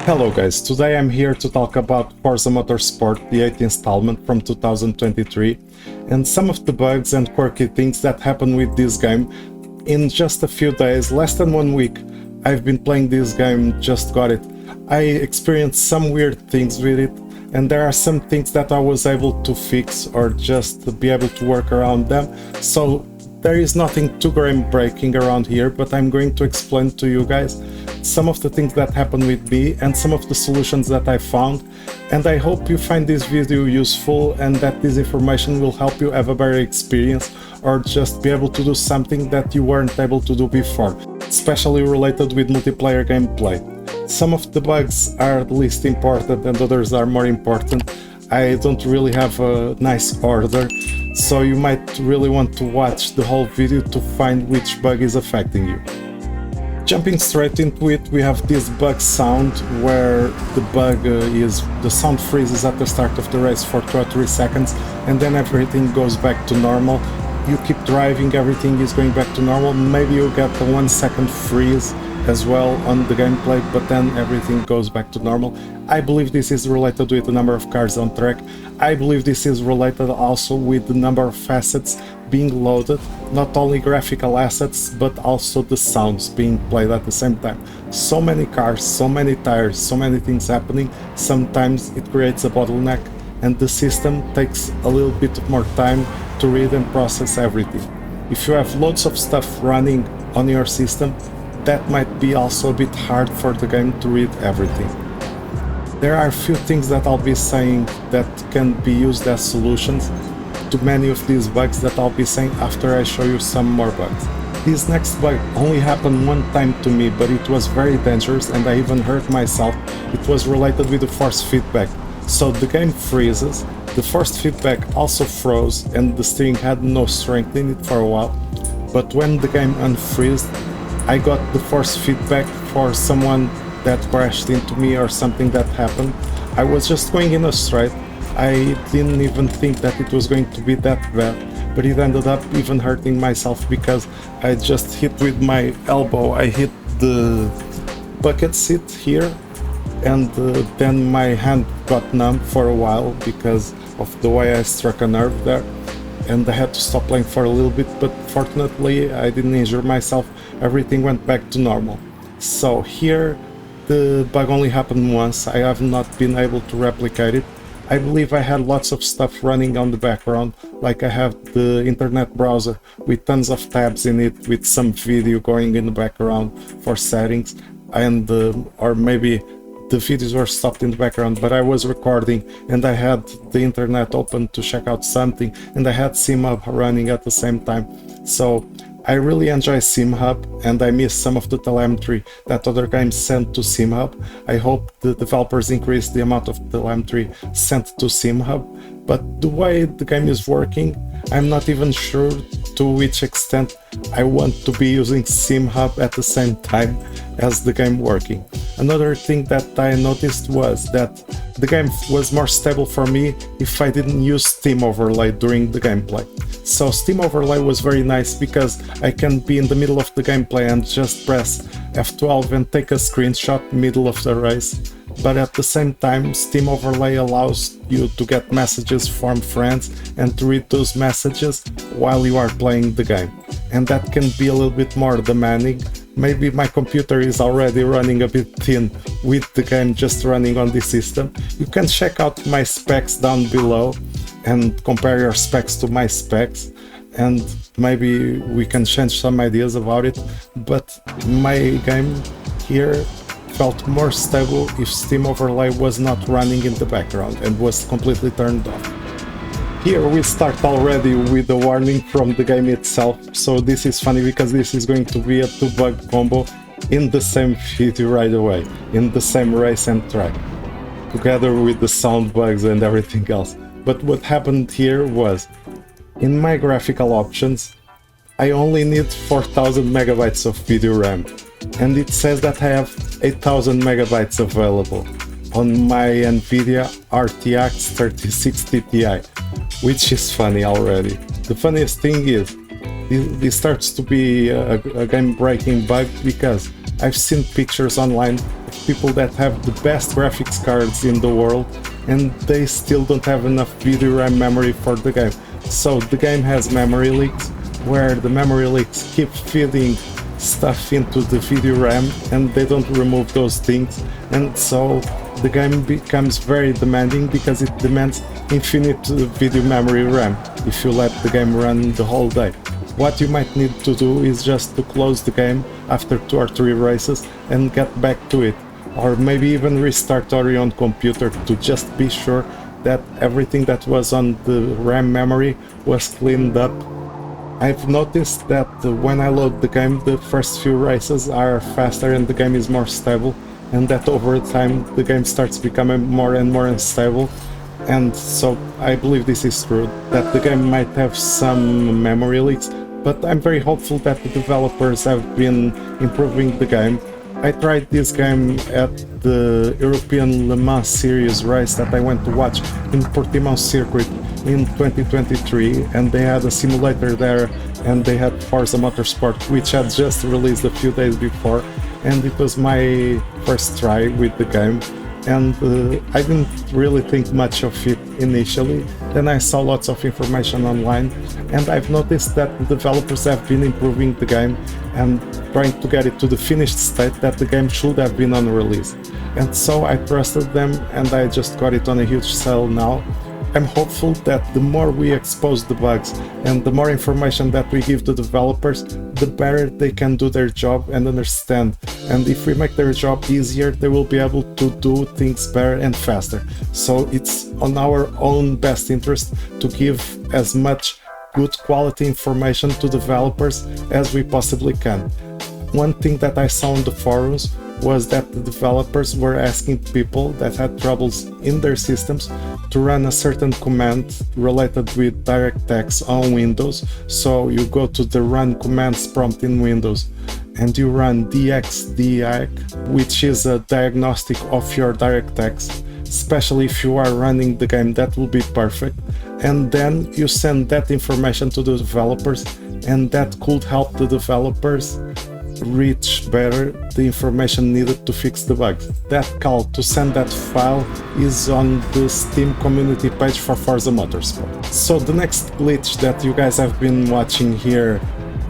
Hello guys, today I'm here to talk about Forza Motorsport, the 8th installment from 2023, and some of the bugs and quirky things that happen with this game. In just a few days, less than 1 week, I've been playing this game, just got it. I experienced some weird things with it, and there are some things that I was able to fix or just to be able to work around them. So there is nothing too groundbreaking around here, but I'm going to explain to you guys some of the things that happened with me and some of the solutions that I found, and I hope you find this video useful and that this information will help you have a better experience or just be able to do something that you weren't able to do before, especially related with multiplayer gameplay. Some of the bugs are the least important and others are more important. I don't really have a nice order, so you might really want to watch the whole video to find which bug is affecting you. Jumping straight into it, we have this bug sound where the bug is the sound freezes at the start of the race for 2 or 3 seconds and then everything goes back to normal. You keep driving, everything is going back to normal. Maybe you get a 1 second freeze as well on the gameplay, but then everything goes back to normal. I believe this is related with the number of cars on track. I believe this is related also with the number of assets being loaded, not only graphical assets but also the sounds being played at the same time. So many cars, so many tires, so many things happening, sometimes it creates a bottleneck and the system takes a little bit more time to read and process everything. If you have loads of stuff running on your system, that might be also a bit hard for the game to read everything. There are a few things that I'll be saying that can be used as solutions to many of these bugs that I'll be saying after I show you some more bugs. This next bug only happened 1 time to me, but it was very dangerous and I even hurt myself. It was related with the force feedback. So the game freezes, the force feedback also froze and the steering had no strength in it for a while. But when the game unfreezed, I got the force feedback for someone that crashed into me or something that happened. I was just going in a straight. I didn't even think that it was going to be that bad, but it ended up even hurting myself because I just hit with my elbow. I hit the bucket seat here, and then my hand got numb for a while because of the way I struck a nerve there, and I had to stop playing for a little bit, but fortunately I didn't injure myself. Everything went back to normal. So here the bug only happened once. I have not been able to replicate it. I believe I had lots of stuff running on the background, like I have the internet browser with tons of tabs in it with some video going in the background for settings, and or maybe the videos were stopped in the background, but I was recording and I had the internet open to check out something and I had SimHub running at the same time. So I really enjoy SimHub and I miss some of the telemetry that other games send to SimHub. I hope the developers increase the amount of telemetry sent to SimHub, but the way the game is working, I'm not even sure to which extent I want to be using SimHub at the same time as the game working. Another thing that I noticed was that the game was more stable for me if I didn't use Steam Overlay during the gameplay. So Steam Overlay was very nice because I can be in the middle of the gameplay and just press F12 and take a screenshot middle of the race. But at the same time, Steam Overlay allows you to get messages from friends and to read those messages while you are playing the game. And that can be a little bit more demanding. Maybe my computer is already running a bit thin with the game just running on this system. You can check out my specs down below and compare your specs to my specs, and maybe we can change some ideas about it. But my game here felt more stable if Steam Overlay was not running in the background and was completely turned off. Here we start already with a warning from the game itself, so this is funny because this is going to be a 2-bug combo in the same video right away, in the same race and track, together with the sound bugs and everything else. But what happened here was, in my graphical options, I only need 4000 megabytes of video RAM, and it says that I have 8000 megabytes available on my NVIDIA RTX 3060 Ti, which is funny already. The funniest thing is, this starts to be a game-breaking bug because I've seen pictures online of people that have the best graphics cards in the world, and they still don't have enough video RAM memory for the game. So the game has memory leaks, where the memory leaks keep feeding stuff into the video RAM and they don't remove those things, and so the game becomes very demanding because it demands infinite video memory RAM if you let the game run the whole day. What you might need to do is just to close the game after 2 or 3 races and get back to it, or maybe even restart your own computer to just be sure that everything that was on the RAM memory was cleaned up. I've noticed that when I load the game, the first few races are faster and the game is more stable, and that over time the game starts becoming more and more unstable. And so I believe this is true, that the game might have some memory leaks, but I'm very hopeful that the developers have been improving the game. I tried this game at the European Le Mans Series race that I went to watch in Portimão circuit in 2023, and they had a simulator there, and they had Forza Motorsport, which had just released a few days before, and it was my first try with the game, and I didn't really think much of it initially. Then I saw lots of information online, and I've noticed that the developers have been improving the game and trying to get it to the finished state that the game should have been on release. And so I trusted them, and I just got it on a huge sale now. I'm hopeful that the more we expose the bugs and the more information that we give to developers, the better they can do their job and understand. And if we make their job easier, they will be able to do things better and faster. So it's on our own best interest to give as much good quality information to developers as we possibly can. One thing that I saw on the forums was that the developers were asking people that had troubles in their systems to run a certain command related with DirectX on Windows. So you go to the run commands prompt in Windows and you run dxdiag, which is a diagnostic of your DirectX, especially if you are running the game. That will be perfect. And then you send that information to the developers, and that could help the developers reach better the information needed to fix the bugs. That call to send that file is on the Steam community page for Forza Motorsport. So the next glitch that you guys have been watching here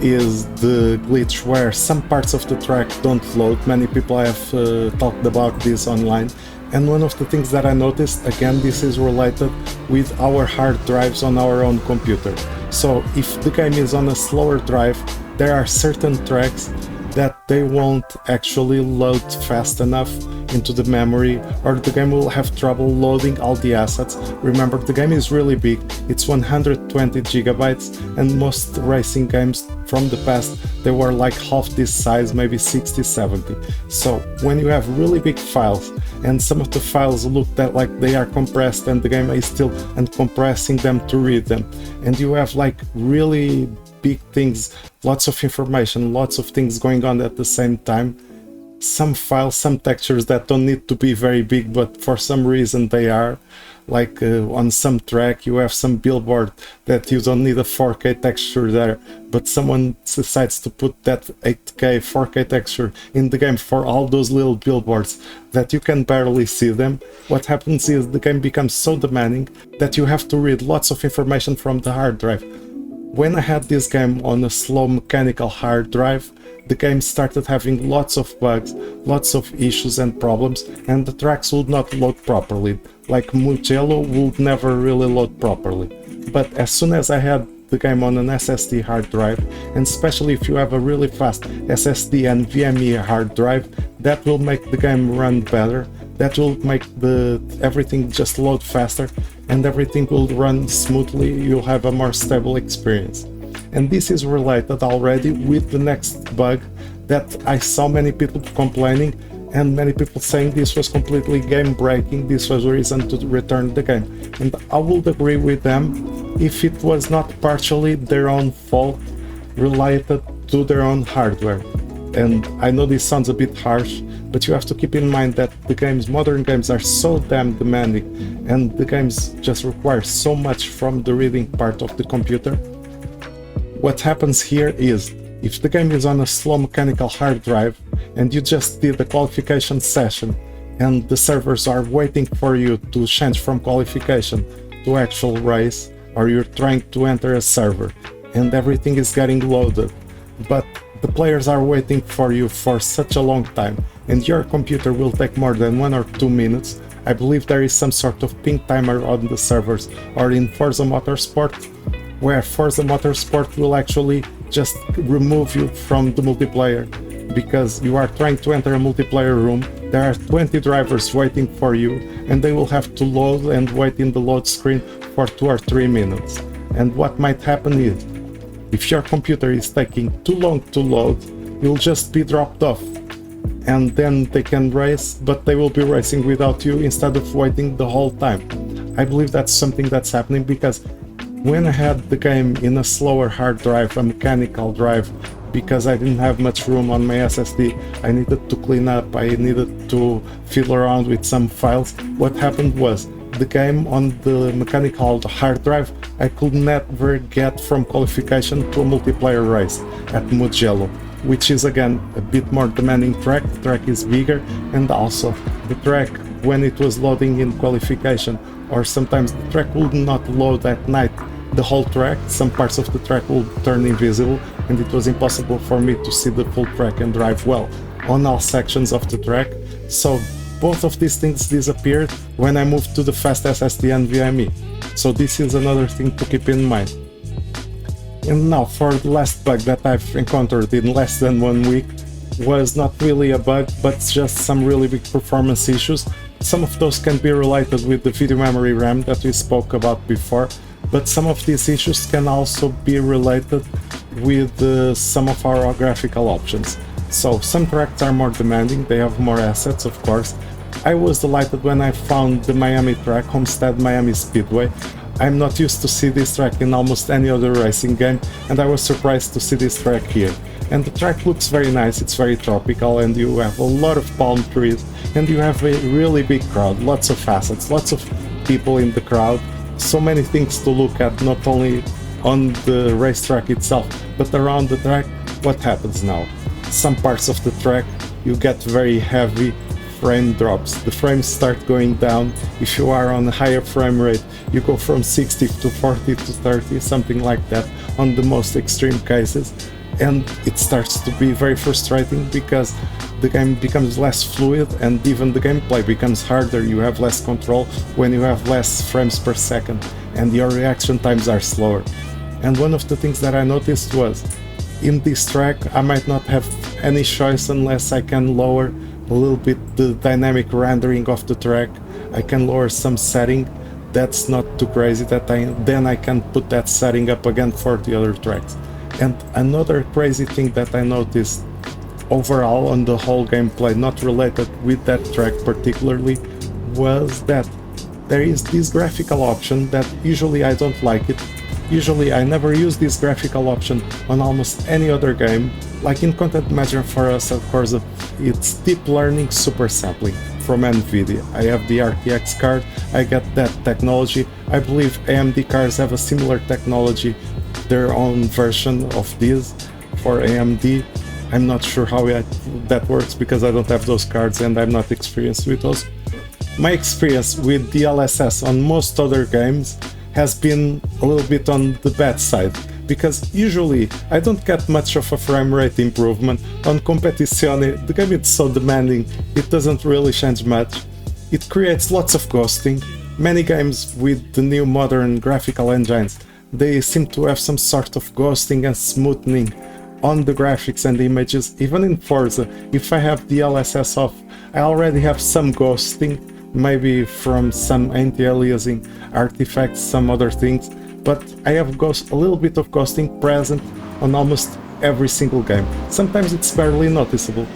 is the glitch where some parts of the track don't load. Many people have talked about this online, and one of the things that I noticed, again, this is related with our hard drives on our own computer. So if the game is on a slower drive, there are certain tracks that they won't actually load fast enough into the memory, or the game will have trouble loading all the assets. Remember, the game is really big, it's 120 gigabytes, and most racing games from the past, they were like half this size, maybe 60, 70. So when you have really big files, and some of the files look that like they are compressed and the game is still uncompressing them to read them, and you have like really big things, lots of information, lots of things going on at the same time. Some files, some textures that don't need to be very big, but for some reason they are. Like on some track you have some billboard that you don't need a 4K texture there, but someone decides to put that 8K 4K texture in the game for all those little billboards that you can barely see them. What happens is the game becomes so demanding that you have to read lots of information from the hard drive. When I had this game on a slow mechanical hard drive, the game started having lots of bugs, lots of issues and problems, and the tracks would not load properly. Like Mugello would never really load properly. But as soon as I had the game on an SSD hard drive, and especially if you have a really fast SSD and VMe hard drive, that will make the game run better. That will make everything just load faster, and everything will run smoothly. You'll have a more stable experience. And this is related already with the next bug that I saw many people complaining, and many people saying this was completely game breaking, this was a reason to return the game. And I would agree with them if it was not partially their own fault related to their own hardware. And I know this sounds a bit harsh, but you have to keep in mind that the modern games are so damn demanding, and the games just require so much from the reading part of the computer. What happens here is, if the game is on a slow mechanical hard drive and you just did a qualification session and the servers are waiting for you to change from qualification to actual race, or you're trying to enter a server and everything is getting loaded, but the players are waiting for you for such a long time and your computer will take more than 1 or 2 minutes, I believe there is some sort of ping timer on the servers or in Forza Motorsport, where Forza Motorsport will actually just remove you from the multiplayer because you are trying to enter a multiplayer room, there are 20 drivers waiting for you and they will have to load and wait in the load screen for 2 or 3 minutes. And what might happen is, if your computer is taking too long to load, you'll just be dropped off and then they can race, but they will be racing without you instead of waiting the whole time. I believe that's something that's happening because when I had the game in a slower hard drive, a mechanical drive, because I didn't have much room on my SSD, I needed to clean up, I needed to fiddle around with some files. What happened was, the game on the mechanical hard drive, I could never get from qualification to a multiplayer race at Mugello, which is again a bit more demanding track. The track is bigger, and also the track, when it was loading in qualification, or sometimes the track would not load at night, the whole track, some parts of the track would turn invisible and it was impossible for me to see the full track and drive well on all sections of the track. So both of these things disappeared when I moved to the fast SSD and NVMe. So this is another thing to keep in mind. And now for the last bug that I've encountered in less than 1 week, was not really a bug, but just some really big performance issues. Some of those can be related with the video memory RAM that we spoke about before, but some of these issues can also be related with some of our graphical options. So some tracks are more demanding, they have more assets, of course. I was delighted when I found the Miami track, Homestead Miami Speedway. I'm not used to see this track in almost any other racing game, and I was surprised to see this track here. And the track looks very nice, it's very tropical, and you have a lot of palm trees, and you have a really big crowd, lots of assets, lots of people in the crowd, so many things to look at, not only on the racetrack itself, but around the track. What happens now? Some parts of the track you get very heavy frame drops. The frames start going down. If you are on a higher frame rate, you go from 60 to 40 to 30, something like that on the most extreme cases. And it starts to be very frustrating because the game becomes less fluid and even the gameplay becomes harder. You have less control when you have less frames per second and your reaction times are slower. And one of the things that I noticed was, in this track I might not have any choice unless I can lower a little bit the dynamic rendering of the track. I can lower some setting that's not too crazy, that then I can put that setting up again for the other tracks. And another crazy thing that I noticed overall on the whole gameplay, not related with that track particularly, was that there is this graphical option that usually I don't like it. Usually I never use this graphical option on almost any other game. Like in Content Manager for us, of course, it's deep learning super sampling from NVIDIA. I have the RTX card, I get that technology. I believe AMD cards have a similar technology, their own version of this for AMD. I'm not sure how that works because I don't have those cards and I'm not experienced with those. My experience with DLSS on most other games has been a little bit on the bad side, because usually I don't get much of a frame rate improvement. On Competizione, the game is so demanding, it doesn't really change much. It creates lots of ghosting. Many games with the new modern graphical engines, they seem to have some sort of ghosting and smoothing on the graphics and the images. Even in Forza, if I have DLSS off, I already have some ghosting, maybe from some anti-aliasing artifacts, some other things, but I have a little bit of ghosting present on almost every single game. Sometimes it's barely noticeable.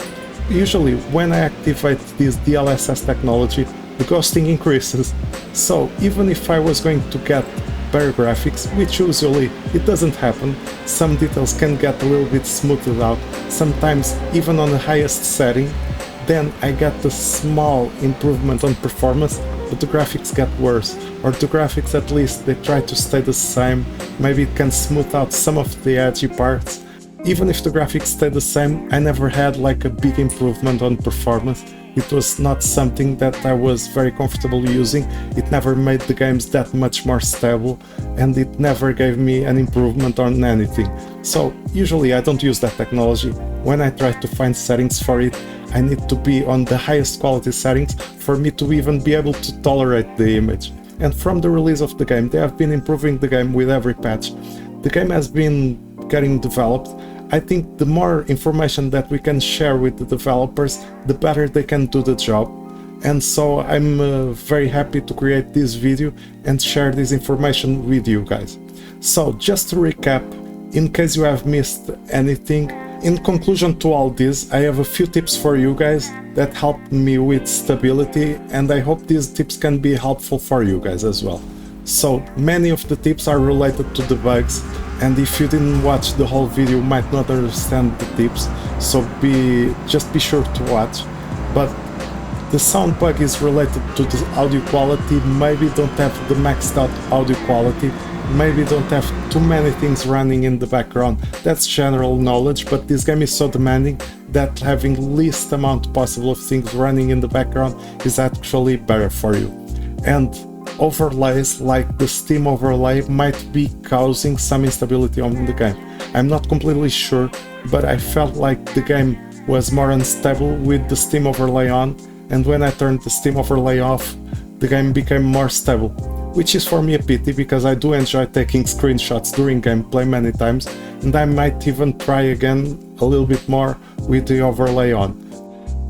Usually when I activate this DLSS technology, the ghosting increases. So even if I was going to get better graphics, which usually it doesn't happen, some details can get a little bit smoothed out, sometimes even on the highest setting, then I get a small improvement on performance, but the graphics get worse, or the graphics at least they try to stay the same. Maybe it can smooth out some of the edgy parts, even if the graphics stayed the same, I never had like a big improvement on performance. It was not something that I was very comfortable using. It never made the games that much more stable, and it never gave me an improvement on anything. So usually I don't use that technology. When I try to find settings for it, I need to be on the highest quality settings for me to even be able to tolerate the image. And from the release of the game, they have been improving the game with every patch. The game has been getting developed. I think the more information that we can share with the developers, the better they can do the job. And so I'm very happy to create this video and share this information with you guys. So just to recap, in case you have missed anything, in conclusion to all this, I have a few tips for you guys that helped me with stability, and I hope these tips can be helpful for you guys as well. So many of the tips are related to the bugs, and if you didn't watch the whole video you might not understand the tips, so just be sure to watch. But the sound bug is related to the audio quality. Maybe don't have the maxed out audio quality, maybe don't have too many things running in the background. That's general knowledge, but this game is so demanding that having least amount possible of things running in the background is actually better for you. And overlays like the Steam overlay might be causing some instability on the game. I'm not completely sure, but I felt like the game was more unstable with the Steam overlay on, and when I turned the Steam overlay off, the game became more stable, which is for me a pity because I do enjoy taking screenshots during gameplay many times, and I might even try again a little bit more with the overlay on.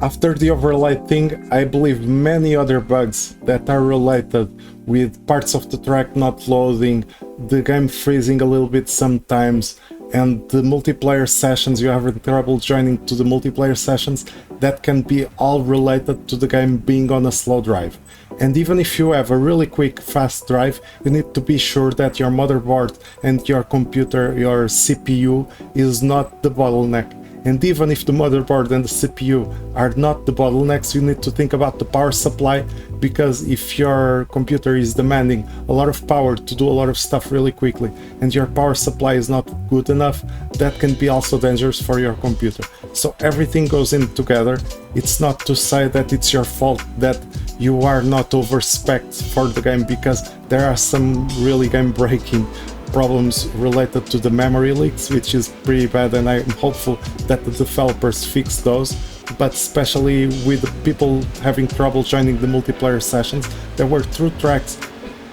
After the overlay thing, I believe many other bugs that are related with parts of the track not loading, the game freezing a little bit sometimes, and the multiplayer sessions, you having trouble joining to the multiplayer sessions, that can be all related to the game being on a slow drive. And even if you have a really quick, fast drive, you need to be sure that your motherboard and your computer, your CPU, is not the bottleneck. And even if the motherboard and the CPU are not the bottlenecks, you need to think about the power supply, because if your computer is demanding a lot of power to do a lot of stuff really quickly and your power supply is not good enough, that can be also dangerous for your computer. So everything goes in together. It's not to say that it's your fault that you are not over spec'd for the game, because there are some really game breaking problems related to the memory leaks, which is pretty bad, and I'm hopeful that the developers fix those. But especially with the people having trouble joining the multiplayer sessions, there were 2 tracks,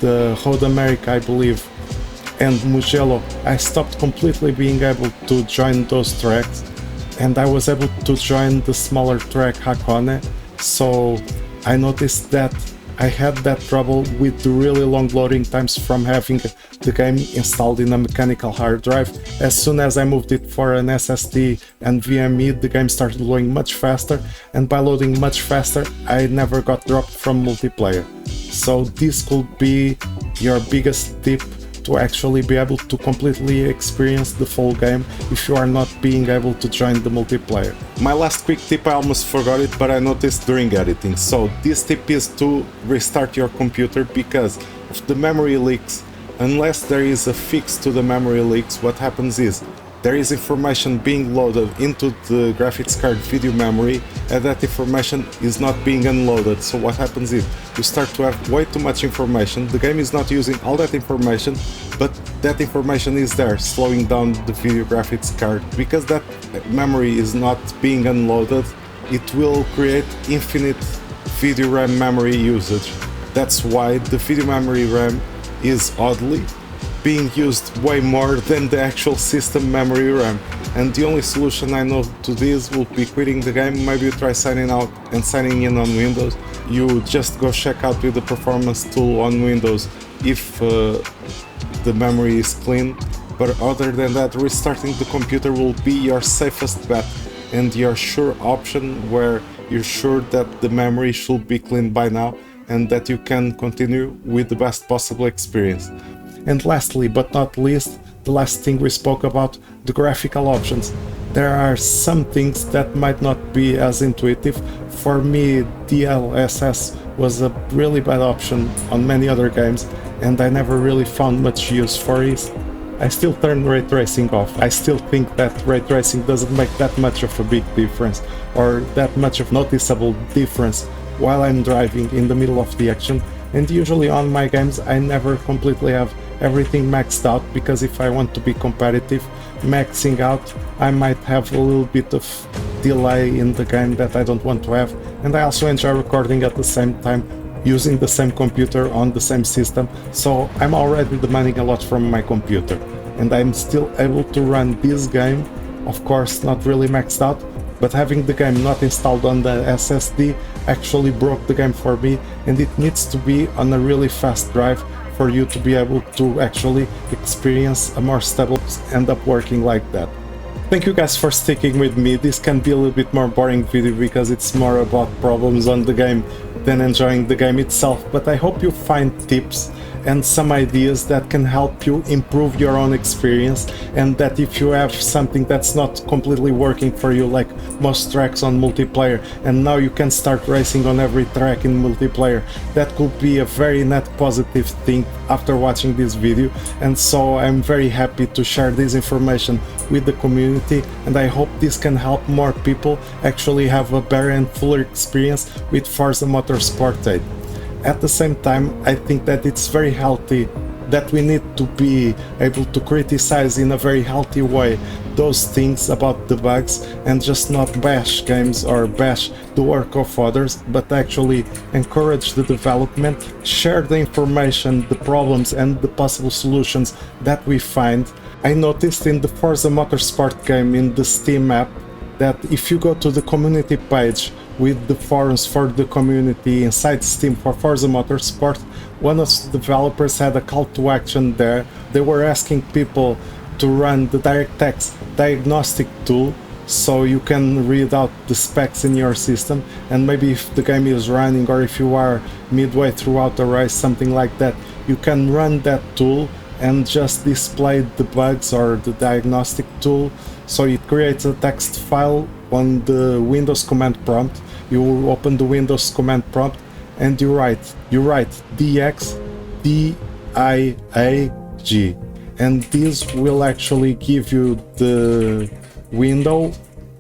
the Road America I believe and Mugello. I stopped completely being able to join those tracks, and I was able to join the smaller track Hakone. So I noticed that I had that trouble with the really long loading times from having the game installed in a mechanical hard drive. As soon as I moved it for an SSD and VME, the game started loading much faster, and by loading much faster, I never got dropped from multiplayer. So this could be your biggest tip to actually be able to completely experience the full game if you are not being able to join the multiplayer. My last quick tip, I almost forgot it, but I noticed during editing. So this tip is to restart your computer, because of the memory leaks. Unless there is a fix to the memory leaks, what happens is there is information being loaded into the graphics card video memory, and that information is not being unloaded. So what happens is you start to have way too much information. The game is not using all that information, but that information is there, slowing down the video graphics card. Because that memory is not being unloaded, it will create infinite video RAM memory usage. That's why the video memory RAM is oddly being used way more than the actual system memory RAM. And the only solution I know to this will be quitting the game. Maybe you try signing out and signing in on Windows. You just go check out with the performance tool on Windows if the memory is clean. But other than that, restarting the computer will be your safest bet and your sure option, where you're sure that the memory should be cleaned by now and that you can continue with the best possible experience. And lastly but not least, the last thing we spoke about, the graphical options. There are some things that might not be as intuitive. For me, DLSS was a really bad option on many other games, and I never really found much use for it. I still turn ray tracing off. I still think that ray tracing doesn't make that much of a big difference or that much of noticeable difference while I'm driving in the middle of the action. And usually on my games I never completely have everything maxed out, because if I want to be competitive, maxing out, I might have a little bit of delay in the game that I don't want to have. And I also enjoy recording at the same time using the same computer on the same system, so I'm already demanding a lot from my computer, and I'm still able to run this game, of course not really maxed out, but having the game not installed on the SSD actually broke the game for me, and it needs to be on a really fast drive for you to be able to actually experience a more stable end up working like that. Thank you guys for sticking with me. This can be a little bit more boring video because it's more about problems on the game than enjoying the game itself, but I hope you find tips and some ideas that can help you improve your own experience, and that if you have something that's not completely working for you, like most tracks on multiplayer, and now you can start racing on every track in multiplayer, that could be a very net positive thing after watching this video. And so I'm very happy to share this information with the community, and I hope this can help more people actually have a better and fuller experience with Forza Motorsport 8. At the same time, I think that it's very healthy, that we need to be able to criticize in a very healthy way those things about the bugs, and just not bash games or bash the work of others, but actually encourage the development, share the information, the problems and the possible solutions that we find. I noticed in the Forza Motorsport game in the Steam app that if you go to the community page with the forums for the community inside Steam for Forza Motorsport, one of the developers had a call to action there. They were asking people to run the DirectX diagnostic tool, so you can read out the specs in your system, and maybe if the game is running or if you are midway throughout the race, something like that, you can run that tool and just display the bugs or the diagnostic tool. So it creates a text file on the Windows command prompt. You open the Windows command prompt and you write DX DIAG, and this will actually give you the window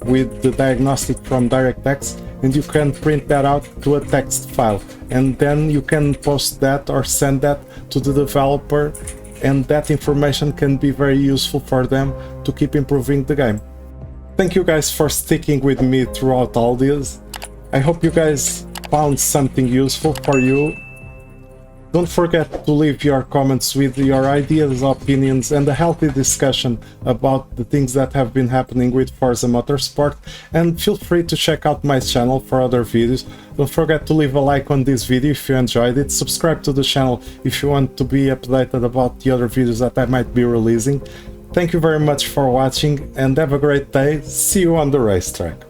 with the diagnostic from DirectX, and you can print that out to a text file, and then you can post that or send that to the developer, and that information can be very useful for them to keep improving the game. Thank you guys for sticking with me throughout all this. I hope you guys found something useful for you. Don't forget to leave your comments with your ideas, opinions, and a healthy discussion about the things that have been happening with Forza Motorsport, and feel free to check out my channel for other videos. Don't forget to leave a like on this video if you enjoyed it, subscribe to the channel if you want to be updated about the other videos that I might be releasing. Thank you very much for watching and have a great day. See you on the racetrack.